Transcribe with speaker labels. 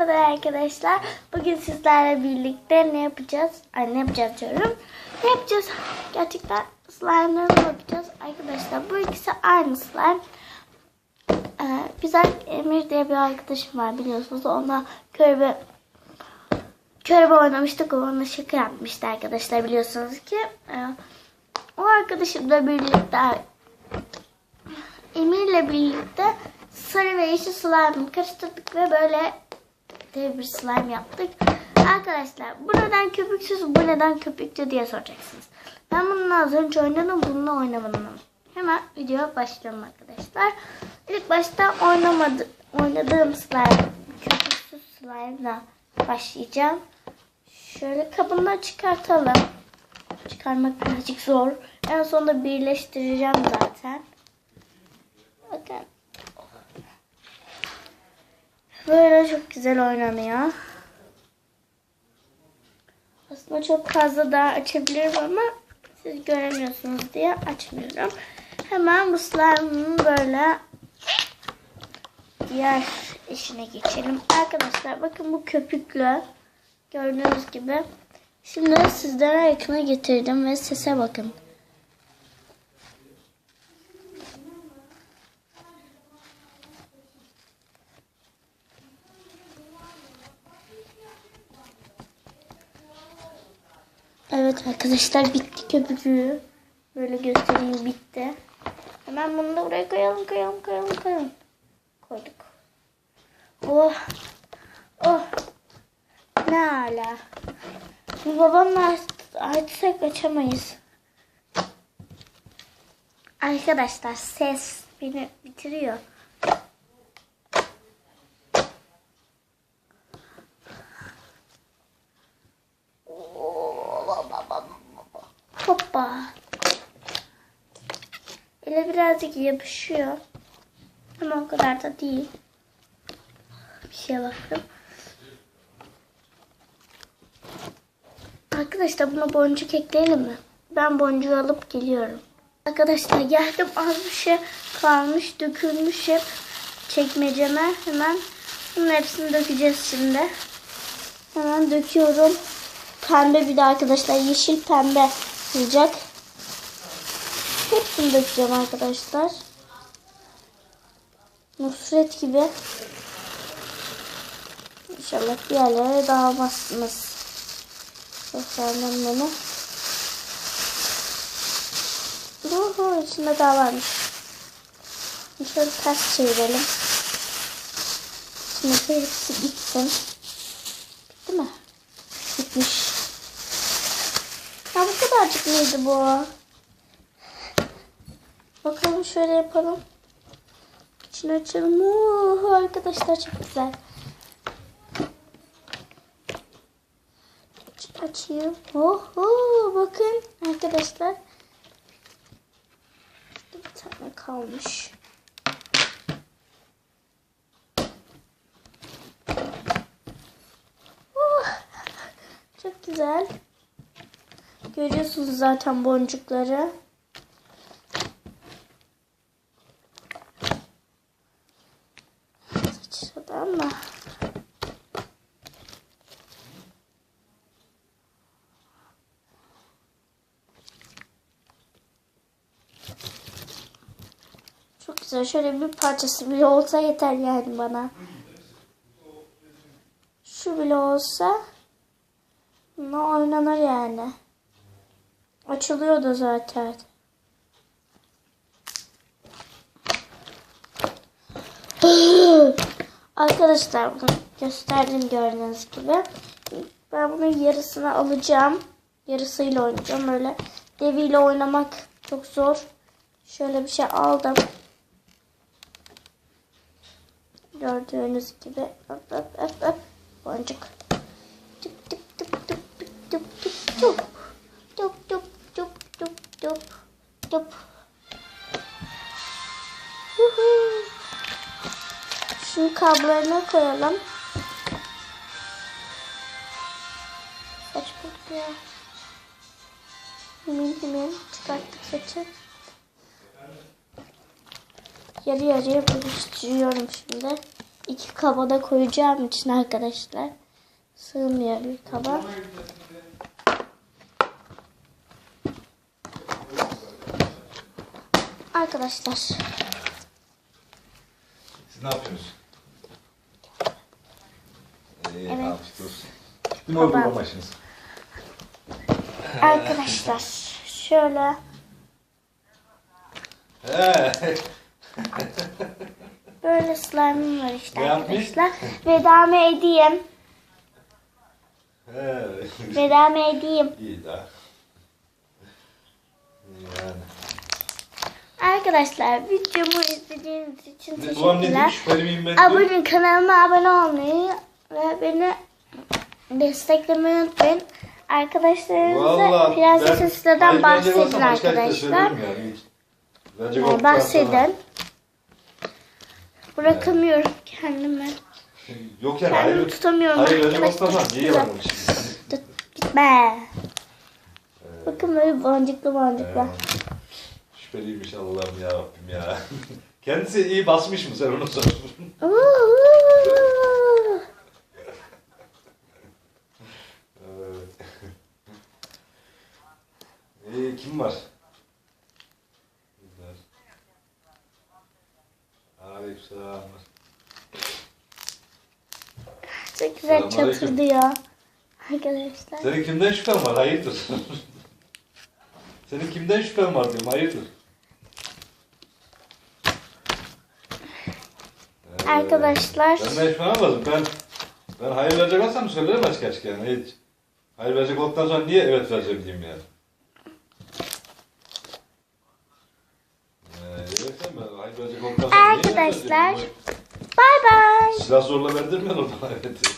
Speaker 1: Merhabalar arkadaşlar. Bugün sizlerle birlikte ne yapacağız? Ne yapacağız diyorum. Ne yapacağız? Gerçekten slime'larımı yapacağız. Arkadaşlar bu ikisi aynı slime. Güzel Emir diye bir arkadaşım var biliyorsunuz. Onunla körebe oynamıştık. Onunla şaka yapmıştı arkadaşlar biliyorsunuz ki. O arkadaşımla birlikte Emir'le birlikte sarı ve yeşil slime'ı karıştırdık ve böyle dev bir slime yaptık. Arkadaşlar bu neden köpüksüz, bu neden köpüklü diye soracaksınız. Ben bununla az önce oynadım, bununla oynamadım. Hemen videoya başlayalım arkadaşlar. İlk başta oynadığım slime, köpüksüz slime'la başlayacağım. Şöyle kabından çıkartalım. Çıkarmak birazcık zor. En sonunda birleştireceğim zaten. Bakın. Böyle çok güzel oynanıyor. Aslında çok fazla daha açabilirim ama siz göremiyorsunuz diye açmıyorum. Hemen bu slime'ın böyle diğer işine geçelim. Arkadaşlar bakın bu köpüklü. Gördüğünüz gibi. Şimdi sizlere yakına getirdim ve sese bakın. Evet arkadaşlar bitti köpüklü. Böyle göstereyim bitti. Hemen bunu da buraya koyalım. Koyduk. Oh. Ne hala. Bu babamla artık açamayız. Arkadaşlar ses beni bitiriyor. Hoppa. Ele birazcık yapışıyor. Ama o kadar da değil. Bir şeye baktım. Arkadaşlar buna boncuk ekleyelim mi? Ben boncuğu alıp geliyorum. Arkadaşlar geldim, az bir şey kalmış, dökülmüş hep çekmeceme. Hemen bunun hepsini dökeceğiz şimdi. Hemen döküyorum. Pembe bir de arkadaşlar yeşil pembe olacak. Hepsini dökeceğim arkadaşlar. Nusret gibi. İnşallah bir yerlere dağılmazsınız. Göstermem beni. Oho, içinde daha varmış. Şöyle ters çevirelim. Şimdi hepsi bitsin. Bitti mi? Bitmiş. Ya bu kadarcık mıydı bu? Bakalım şöyle yapalım. İçini açalım. Oo, arkadaşlar çok güzel. Açayım. Oho, bakın arkadaşlar. Bir tane kalmış. Çok güzel. Görüyorsunuz zaten boncukları. Sıçradı ama. Çok güzel. Şöyle bir parçası bile olsa yeter yani bana. Şu bile olsa bununla oynanır yani. Açılıyor da zaten. Arkadaşlar bunu gösterdim gördüğünüz gibi. Ben bunun yarısını alacağım. Yarısıyla oynayacağım. Öyle deviyle oynamak çok zor. Şöyle bir şey aldım. Gördüğünüz gibi. Hop. Boncuk. Tıp tıp tıp tıp tıp tıp tıp tıp. Tıp tıp tıp tıp tıp tıp. Şimdi kablolarına koyalım. Saç kokuyor. Hemen çıkarttık saçı. Yarı yarıya bölüştürüyorum şimdi. 2 kaba da koyacağım için arkadaşlar. Sığmıyor bir kaba. Arkadaşlar.
Speaker 2: Siz ne yapıyorsunuz?
Speaker 1: Evet.
Speaker 2: Afiyet olsun. Değil mi o
Speaker 1: Tamam.
Speaker 2: başınız?
Speaker 1: Arkadaşlar şöyle
Speaker 2: He.
Speaker 1: böyle slime'ım var işte
Speaker 2: Ne yapmış?
Speaker 1: arkadaşlar. Vedamı edeyim.
Speaker 2: He.
Speaker 1: Vedamı edeyim.
Speaker 2: İyi daha. Yani.
Speaker 1: Arkadaşlar videomu izlediğiniz için
Speaker 2: Ulan ne
Speaker 1: teşekkürler.
Speaker 2: demiş? Benim ben diyor.
Speaker 1: Abone kanalıma abone olmayı ve beni desteklemeyi unutmayın. Arkadaşlarınıza Prenses Sıla'dan bahsedin arkadaşlar. Yani bahsedin. Bırakamıyorum kendimi.
Speaker 2: Yok yani
Speaker 1: Kendimi
Speaker 2: hayır.
Speaker 1: tutamıyorum
Speaker 2: Hayır önce
Speaker 1: arkadaşlar.
Speaker 2: basmadan niye var şimdi?
Speaker 1: Tut, gitme. Bakın böyle boncuklu boncuklu.
Speaker 2: Şüpheliymiş Allah'ım ya Rabbim ya. Kendisi iyi basmış mı sen onu sor. Evet. Kim var? Güzel. Aleykümselam.
Speaker 1: Çok güzel
Speaker 2: Selamünaleyküm.
Speaker 1: çatırdı ya. Arkadaşlar.
Speaker 2: Senin kimden şüphen var? Hayırdır? Senin kimden şüphen var diyorum. Hayırdır?
Speaker 1: Arkadaşlar.
Speaker 2: Benden şüphen olmazım. Ben hayır verecek olsam söylerim açık açık yani. Hiç. Hayır verecek olduktan sonra niye evet vereceğim diyeyim yani. Evet ben hayır verecek olduktan sonra niye evet
Speaker 1: Arkadaşlar.
Speaker 2: vereceğim?
Speaker 1: Bay bay.
Speaker 2: Silah zorla verdirmiyor oradan hayreti.